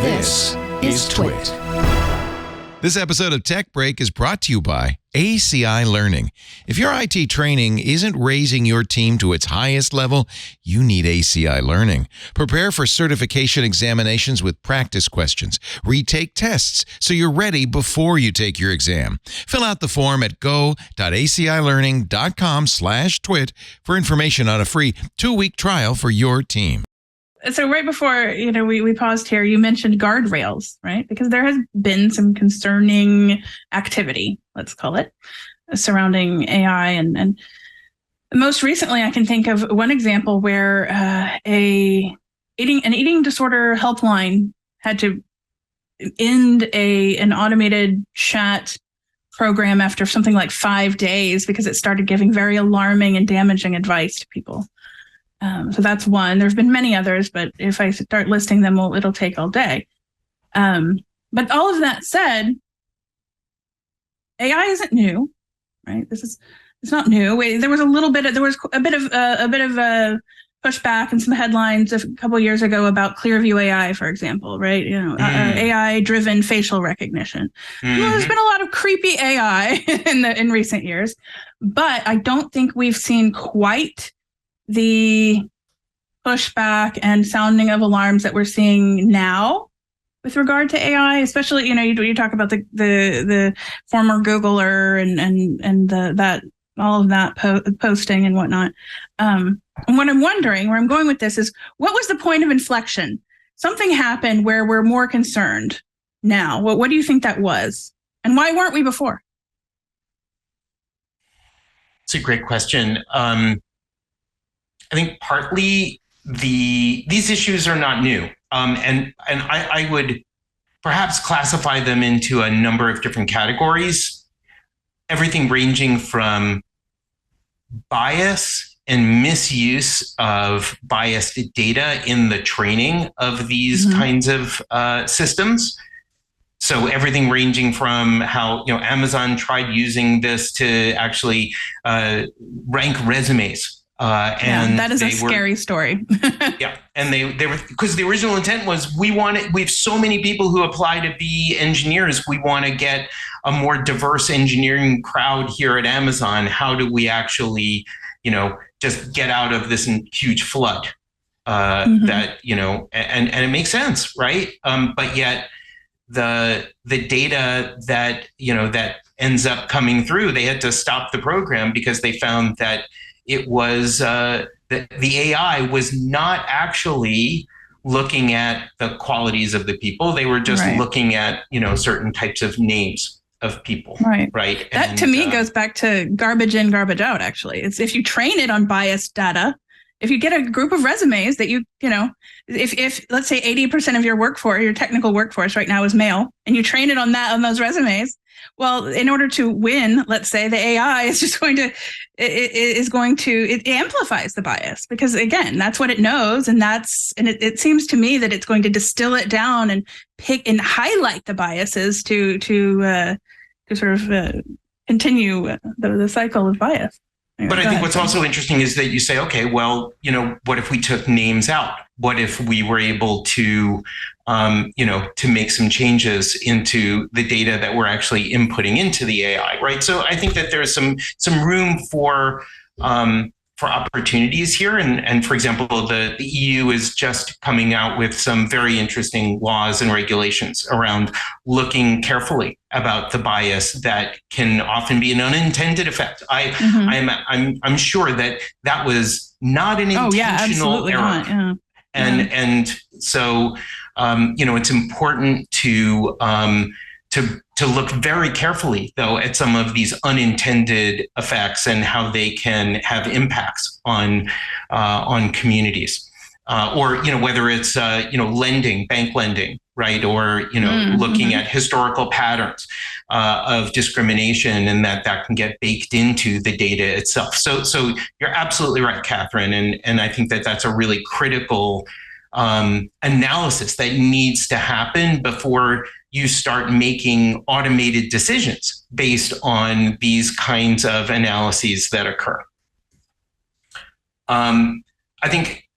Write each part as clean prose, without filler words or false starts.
This is TWiT. This episode of Tech Break is brought to you by ACI Learning. If your IT training isn't raising your team to its highest level, you need ACI Learning. Prepare for certification examinations with practice questions. Retake tests so you're ready before you take your exam. Fill out the form at go.acilearning.com/twit for information on a free 2-week trial for your team. So right before, we paused here, you mentioned guardrails, right? Because there has been some concerning activity, let's call it, surrounding AI. And most recently, I can think of one example where an eating disorder helpline had to end an automated chat program after something like 5 days because it started giving very alarming and damaging advice to people. So that's one. There's been many others, but if I start listing them, it'll take all day. But all of that said, AI isn't new, right? It's not new. There was a bit of pushback and some headlines a couple of years ago about Clearview AI, for example, right? AI-driven facial recognition. Mm-hmm. Well, there's been a lot of creepy AI in recent years, but I don't think we've seen quite the pushback and sounding of alarms that we're seeing now with regard to AI, especially, you talk about the former Googler and that all of that posting and whatnot. And what I'm wondering, where I'm going with this is, what was the point of inflection? Something happened where we're more concerned now. What do you think that was? And why weren't we before? It's a great question. I think partly these issues are not new, and I would perhaps classify them into a number of different categories. Everything ranging from bias and misuse of biased data in the training of these kinds of systems. So everything ranging from how Amazon tried using this to actually rank resumes. And that is a scary story. Yeah. And they were, because the original intent was, we have so many people who apply to be engineers. We want to get a more diverse engineering crowd here at Amazon. How do we actually, just get out of this huge flood that, and it makes sense, right? But yet the data that, that ends up coming through, they had to stop the program because they found that it was the AI was not actually looking at the qualities of the people. They were just looking at, certain types of names of people. Right. That to me goes back to garbage in, garbage out, actually. It's if you train it on biased data, if you get a group of resumes that if let's say 80% of your workforce, your technical workforce right now is male, and you train it on those resumes, well, in order to win, let's say, the AI is just it amplifies the bias, because again, that's what it knows. And it seems to me that it's going to distill it down and pick and highlight the biases to sort of continue the cycle of bias. But I think what's also interesting is that you say, okay, well, what if we took names out? What if we were able to, to make some changes into the data that we're actually inputting into the AI, right? So I think that there's some room for opportunities here. And for example, the EU is just coming out with some very interesting laws and regulations around looking carefully about the bias that can often be an unintended effect. I'm sure that was not an intentional error. Not, yeah. And so it's important to look very carefully, though, at some of these unintended effects and how they can have impacts on communities, or whether it's lending, bank lending, right, or looking at historical patterns of discrimination, and that can get baked into the data itself. So you're absolutely right, Catherine, and I think that that's a really critical analysis that needs to happen before you start making automated decisions based on these kinds of analyses that occur. I think,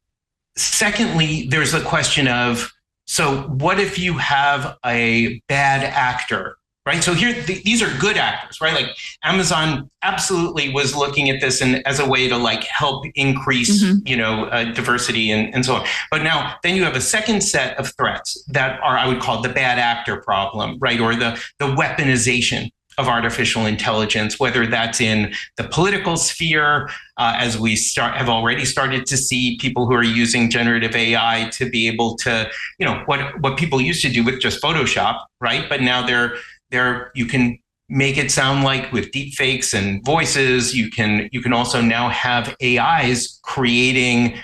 secondly, there's the question of So what if you have a bad actor, right? So here, these are good actors, right? Like Amazon absolutely was looking at this and as a way to like help increase, diversity and so on. But now then you have a second set of threats that are, I would call the bad actor problem, right? Or the weaponization of artificial intelligence, whether that's in the political sphere, as we have already started to see people who are using generative AI to be able to, what people used to do with just Photoshop, right? But now you can make it sound like with deep fakes and voices. You can also now have AIs creating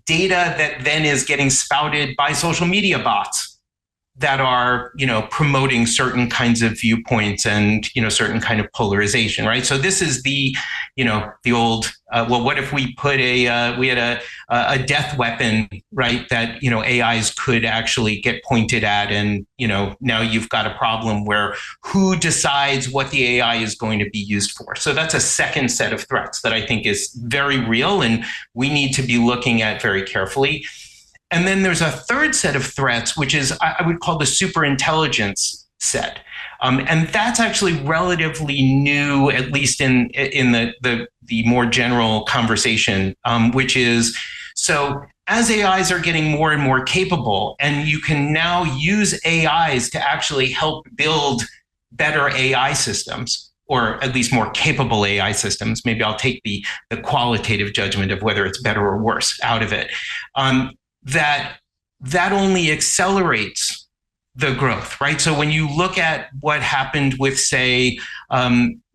data that then is getting spouted by social media bots that are, promoting certain kinds of viewpoints and, certain kind of polarization, right? So this is the old, what if we put we had a death weapon, right? That, AIs could actually get pointed at. And, now you've got a problem where who decides what the AI is going to be used for? So that's a second set of threats that I think is very real and we need to be looking at very carefully. And then there's a third set of threats, which is I would call the superintelligence set. And that's actually relatively new, at least in the more general conversation, which is, so as AIs are getting more and more capable, and you can now use AIs to actually help build better AI systems, or at least more capable AI systems. Maybe I'll take the qualitative judgment of whether it's better or worse out of it. That only accelerates the growth, right? So when you look at what happened with, say,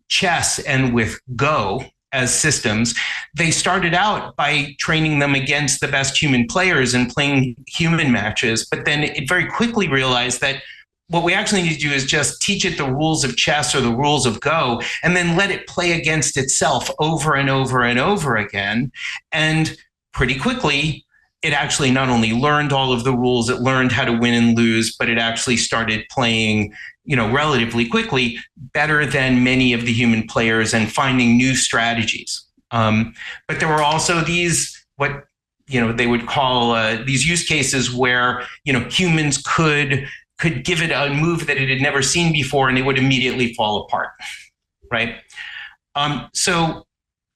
chess and with Go as systems, they started out by training them against the best human players and playing human matches, but then it very quickly realized that what we actually need to do is just teach it the rules of chess or the rules of Go, and then let it play against itself over and over and over again. And pretty quickly, it actually not only learned all of the rules, it learned how to win and lose, but it actually started playing, relatively quickly better than many of the human players and finding new strategies. But there were also these, what, they would call these use cases where, humans could give it a move that it had never seen before and it would immediately fall apart, right? So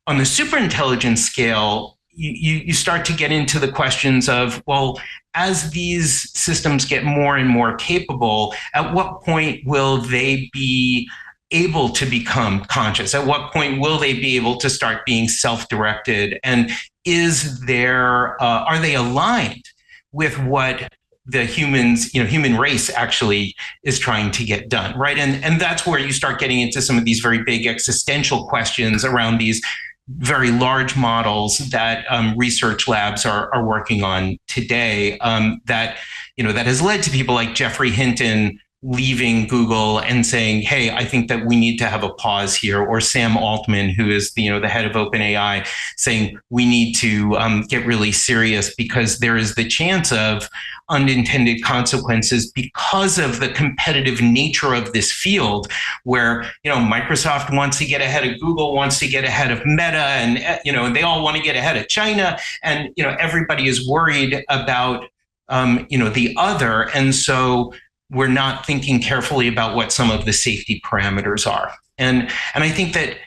on the superintelligence scale, you start to get into the questions of, well, as these systems get more and more capable, at what point will they be able to become conscious? At what point will they be able to start being self-directed? And are they aligned with what the human race actually is trying to get done, right? And that's where you start getting into some of these very big existential questions around these very large models that research labs are working on today, that has led to people like Geoffrey Hinton leaving Google and saying, hey, I think that we need to have a pause here, or Sam Altman, who is the head of OpenAI, saying we need to get really serious because there is the chance of unintended consequences because of the competitive nature of this field, where Microsoft wants to get ahead of Google, wants to get ahead of Meta, and they all want to get ahead of China, and everybody is worried about the other, and so we're not thinking carefully about what some of the safety parameters are. And I think that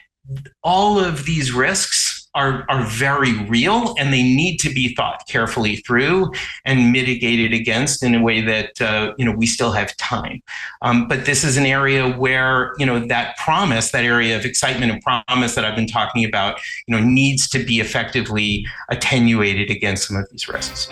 all of these risks are very real, and they need to be thought carefully through and mitigated against in a way that we still have time. But this is an area where that promise, that area of excitement and promise that I've been talking about, needs to be effectively attenuated against some of these risks.